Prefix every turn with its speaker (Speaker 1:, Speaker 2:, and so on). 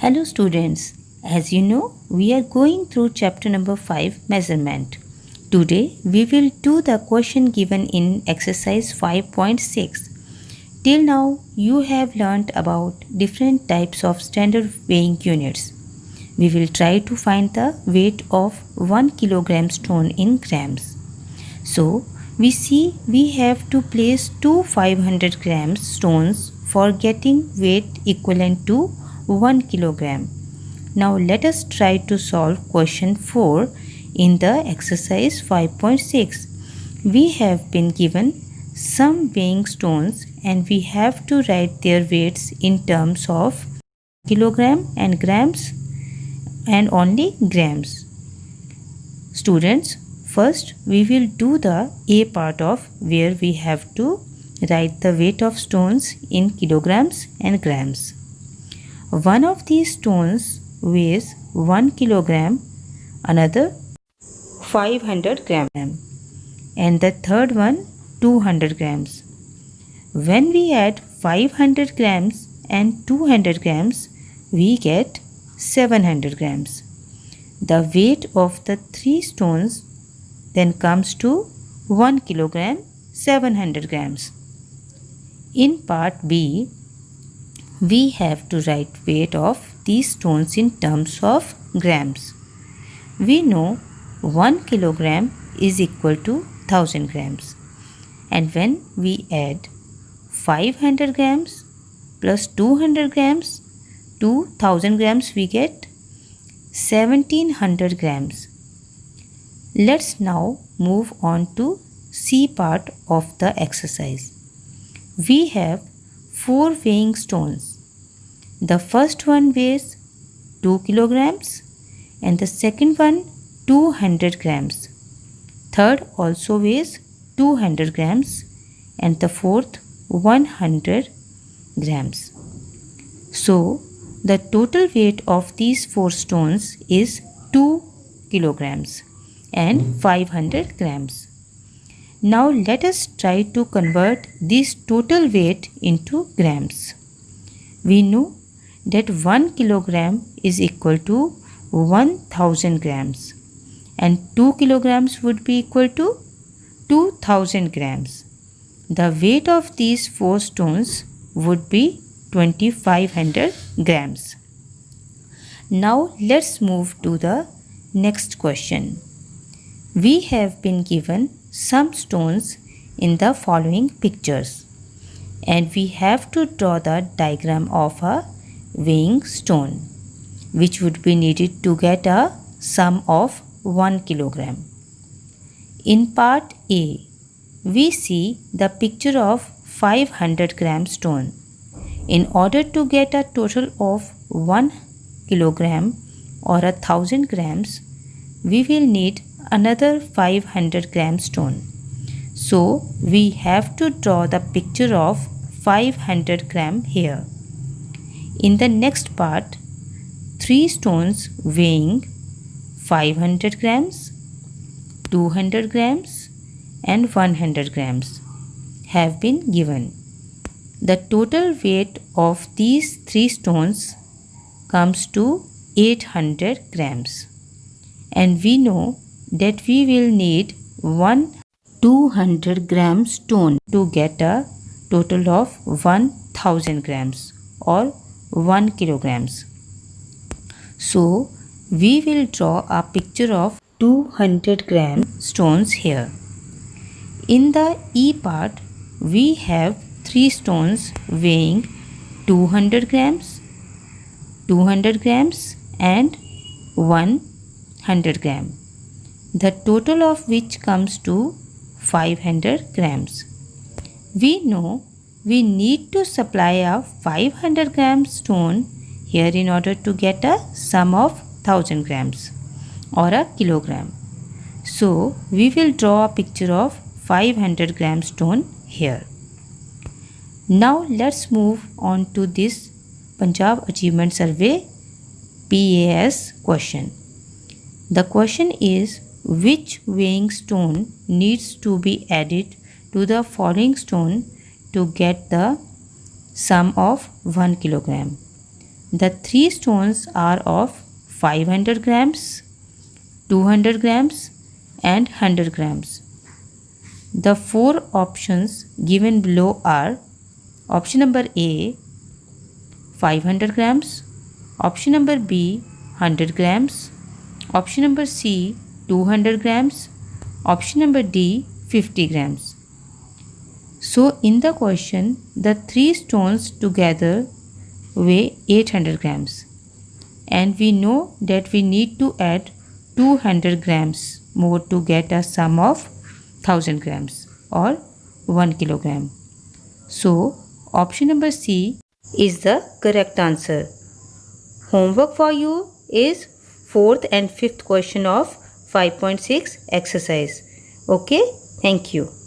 Speaker 1: Hello students, as you know, we are going through chapter number 5 measurement. Today we will do the question given in exercise 5.6. Till now you have learnt about different types of standard weighing units. We will try to find the weight of 1 kilogram stone in grams. So we see we have to place two 500 grams stones for getting weight equivalent to 1 kilogram. Now let us try to solve question 4 in the exercise 5.6. We have been given some weighing stones and we have to write their weights in terms of kilogram and grams and only grams. Students, first we will do the A part of where we have to write the weight of stones in kilograms and grams. One of these stones weighs 1 kilogram, another 500 gram, and the third one 200 grams. When we add 500 grams and 200 grams, we get 700 grams. The weight of the three stones then comes to 1 kilogram 700 grams. In part B, we have to write weight of these stones in terms of grams. We know 1 kilogram is equal to 1000 grams. And when we add 500 grams plus 200 grams to 1000 grams, we get 1700 grams. Let's now move on to C part of the exercise. We have 4 weighing stones. The first one weighs 2 kilograms and the second one 200 grams. Third also weighs 200 grams and the fourth 100 grams. So the total weight of these 4 stones is 2 kilograms and 500 grams. Now let us try to convert this total weight into grams. We know that 1 kilogram is equal to 1000 grams and 2 kilograms would be equal to 2000 grams. The weight of these 4 stones would be 2500 grams. Now let's move to the next question. We have been given some stones in the following pictures and we have to draw the diagram of a weighing stone which would be needed to get a sum of 1 kilogram. In part A, we see the picture of 500 gram stone. In order to get a total of 1 kilogram or 1000 grams, we will need another 500 gram stone. So we have to draw the picture of 500 gram here. In the next part, 3 stones weighing 500 grams, 200 grams and 100 grams have been given. The total weight of these 3 stones comes to 800 grams. And we know that we will need 200 gram stone to get a total of 1000 grams or 1 kilograms. So we will draw a picture of 200 gram stones here. In the E part, we have 3 stones weighing 200 grams, 200 grams and 100 gram. The total of which comes to 500 grams. We know we need to supply a 500 gram stone here in order to get a sum of 1000 grams or a kilogram. So we will draw a picture of 500 gram stone here. Now let's move on to this Punjab Achievement Survey PAS question. The question is, which weighing stone needs to be added to the following stone to get the sum of 1 kilogram? The 3 stones are of 500 grams, 200 grams and 100 grams. The 4 options given below are option number A 500 grams, option number B 100 grams, option number C 200 grams, option number D 50 grams. So in the question, the 3 stones together weigh 800 grams, and we know that we need to add 200 grams more to get a sum of 1000 grams or 1 kilogram. So option number C is the correct answer. Homework for you is 4th and 5th question of 5.6 exercise. Okay, thank you.